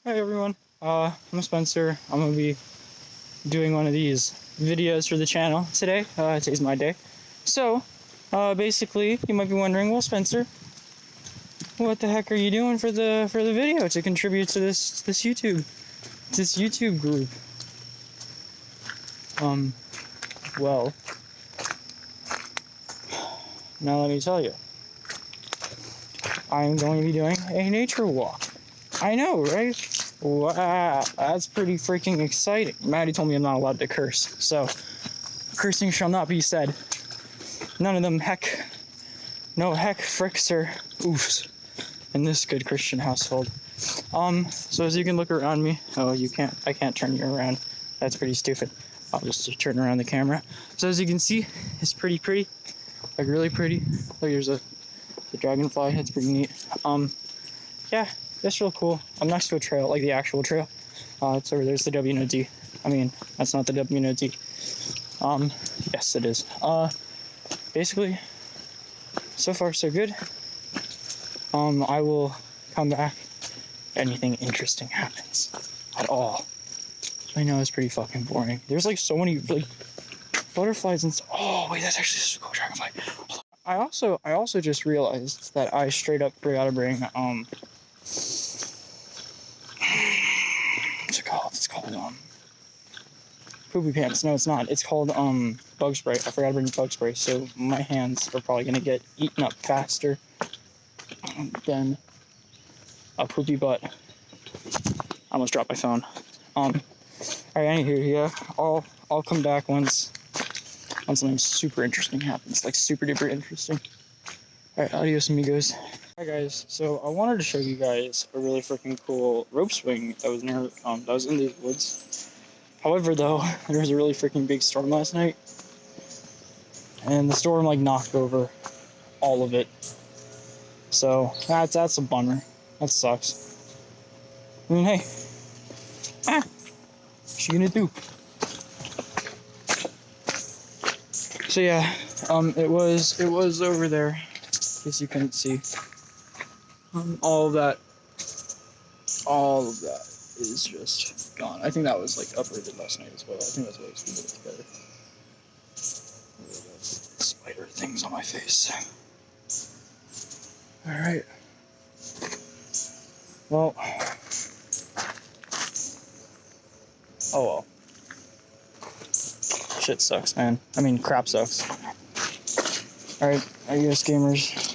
Hi everyone, I'm Spencer. I'm gonna be doing one of these videos for the channel today. Today's my day. So, basically, you might be wondering, well, Spencer, what the heck are you doing for the video to contribute to this YouTube group? Well, now let me tell you, I'm going to be doing a nature walk. I know, right? Wow, that's pretty freaking exciting. Maddie told me I'm not allowed to curse, so cursing shall not be said. None of them no heck, fricks, or oofs in this good Christian household. So as you can look around me, I can't turn you around. That's pretty stupid. I'll just turn around the camera. So as you can see, it's pretty, like really pretty. Look, there's the dragonfly, it's pretty neat. Yeah, that's real cool. I'm next to a trail, like the actual trail. It's over there's the WNOD. I mean, that's not the WNOD. Yes, it is. Basically, so far so good. I will come back if anything interesting happens at all. I know it's pretty fucking boring. There's like so many like butterflies and stuff. Oh wait, that's actually a cool dragonfly. I also just realized that I straight up forgot to bring what's it called? It's called poopy pants. No, it's not. It's called bug spray. I forgot to bring bug spray, so my hands are probably gonna get eaten up faster than a poopy butt. I almost dropped my phone. Alright, anywho, yeah, I'll come back once something super interesting happens, like super duper interesting. Alright, adios amigos. Hi guys, so I wanted to show you guys a really freaking cool rope swing that was near that was in these woods. However though, there was a really freaking big storm last night, and the storm like knocked over all of it. So that's a bummer. That sucks. I mean, hey, what you gonna do? So yeah, it was over there, as you couldn't see. All of that is just gone. I think that was like uprooted last night as well. I think that's why it's put together. Spider things on my face. Alright. Well. Oh well. Shit sucks, man. I mean, crap sucks. Alright, adios gamers.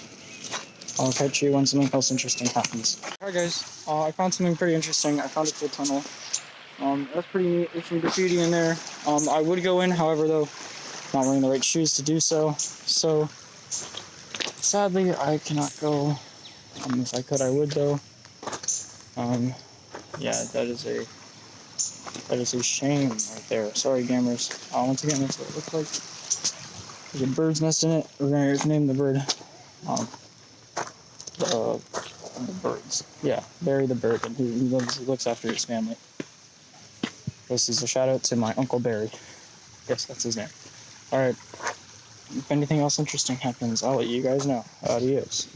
I'll catch you when something else interesting happens. Alright guys, I found something pretty interesting. I found a cool tunnel. That's pretty neat. There's some graffiti in there. I would go in, however though, not wearing the right shoes to do so. So, sadly, I cannot go. If I could, I would though. Yeah, that is a shame right there. Sorry gamers. Once again, that's what it looks like. There's a bird's nest in it. We're gonna name the bird. The birds. Yeah, Barry the bird, and he looks after his family. This is a shout out to my Uncle Barry. Yes, that's his name. Alright. If anything else interesting happens, I'll let you guys know. Adios.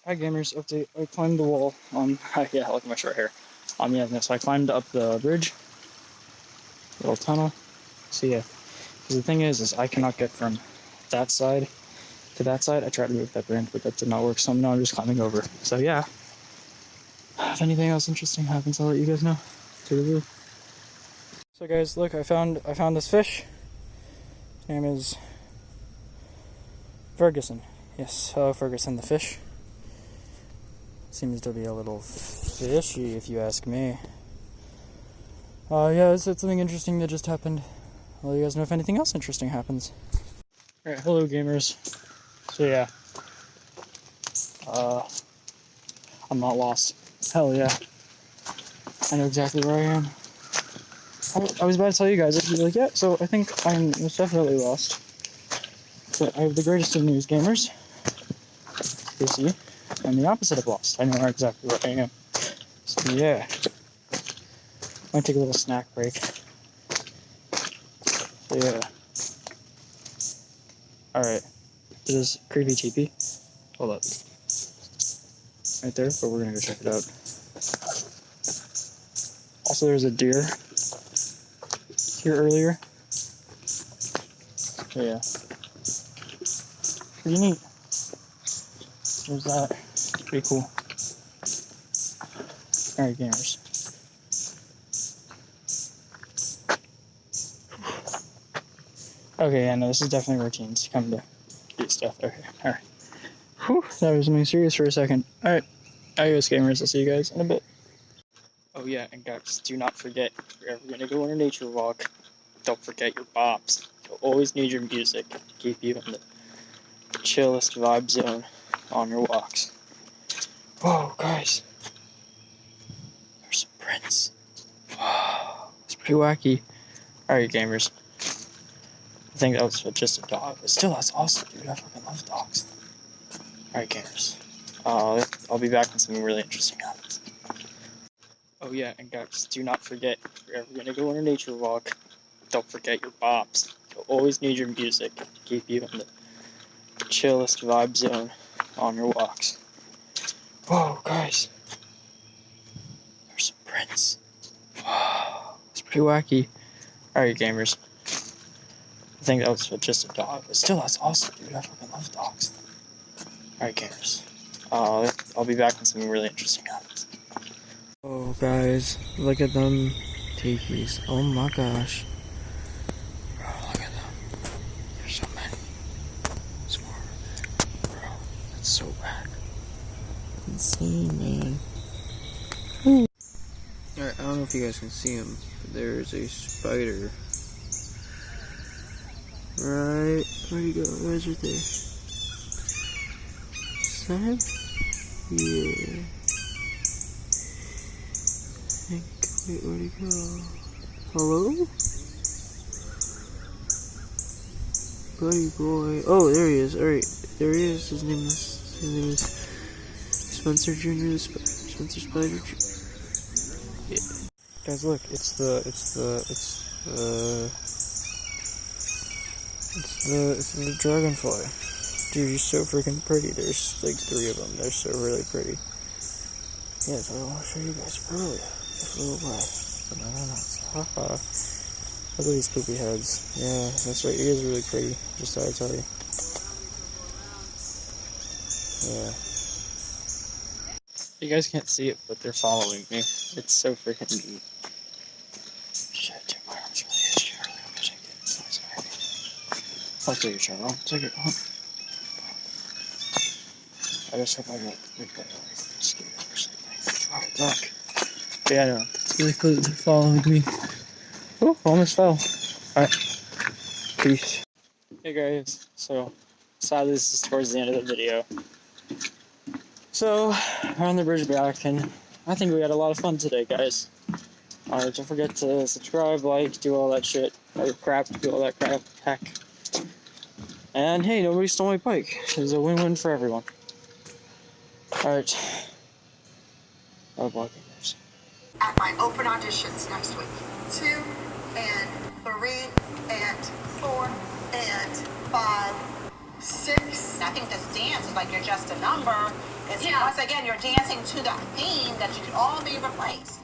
Hi gamers, update. I climbed the wall. Yeah, look at my short hair. Yeah, so I climbed up the bridge. Little tunnel. So yeah. Because the thing is I cannot get from that side to that side. I tried to move that branch, but that did not work, so now I'm just climbing over. So yeah. If anything else interesting happens, I'll let you guys know. Toodaloo. So guys, look, I found this fish. His name is Ferguson. Yes, hello Ferguson the fish. Seems to be a little fishy if you ask me. Yeah, it's something interesting that just happened. I'll let you guys know if anything else interesting happens. Alright, hello gamers. So yeah. I'm not lost. Hell yeah. I know exactly where I am. I was about to tell you guys, I'd be like, yeah, so I think I'm most definitely lost. But I have the greatest of news, gamers. You see, I'm the opposite of lost. I know exactly where I am. So yeah. Might take a little snack break. So yeah. Alright. This is creepy teepee. Hold up. Right there, but we're gonna go check it out. Also, there's a deer here earlier. So yeah, pretty neat. There's that. It's pretty cool. Alright, gamers. Okay, yeah, no, this is definitely routines. Come to get stuff. Okay, alright. Whew, that was something serious for a second. Alright, adios, gamers. I'll see you guys in a bit. Oh, yeah, and guys, do not forget, if you're ever going to go on a nature walk, don't forget your bops. You'll always need your music to keep you in the chillest vibe zone on your walks. Whoa, guys. There's some prints. Whoa, it's pretty wacky. Alright, gamers. I think that was just a dog, but still, that's awesome, dude. I fucking love dogs. Alright, gamers. I'll be back when something really interesting happens. Oh, yeah, and guys, do not forget, if you're ever going to go on a nature walk, don't forget your bops. You'll always need your music to keep you in the chillest vibe zone on your walks. Whoa, guys. There's some prints. Whoa, it's pretty wacky. Alright, gamers. I think that was just a dog, but still, that's awesome, dude. I fucking love dogs. Alright, gamers. I'll be back when something really interesting happens. Oh, guys, look at them tikis. Oh my gosh. Bro, look at them. There's so many. There's more over there. Bro, that's so rad. Insane, man. Alright, I don't know if you guys can see him, but there's a spider. Right, where'd he go? Where's right there? Is that him? Yeah. Wait, where'd he go? Hello? Buddy boy. Oh, there he is. Alright, there he is. His name is Spencer Jr. Spencer Spider Jr. Yeah. Guys, look, it's the dragonfly. Dude, he's so freaking pretty. There's like 3 of them. They're so really pretty. Yeah, so I want to show you guys earlier. Just flew away. Bananas. Haha. Look at these poopy heads. Yeah, that's right. You guys are really pretty. Just thought I'd tell you. Yeah. You guys can't see it, but they're following me. It's so freaking neat. Shit, dude, my arm's really itchy. I really hope I take it. Oh, sorry. I'll take your shirt. I'll take it. I just hope I don't replay like mosquito or something. Oh, duck. But yeah, no. It's really cool that they're following me. Oh, almost fell. Alright. Peace. Hey guys. So, sadly this is towards the end of the video. So, we're on the bridge back, and I think we had a lot of fun today, guys. Don't forget to subscribe, like, do all that shit. Or crap, do all that crap. Heck. And hey, nobody stole my bike. It was a win-win for everyone. Alright. Bye-bye, gamers. At my open auditions next week. 2 and 3 and 4 and 5, 6. I think this dance is like you're just a number. Once again, you're dancing to that theme that you could all be replaced.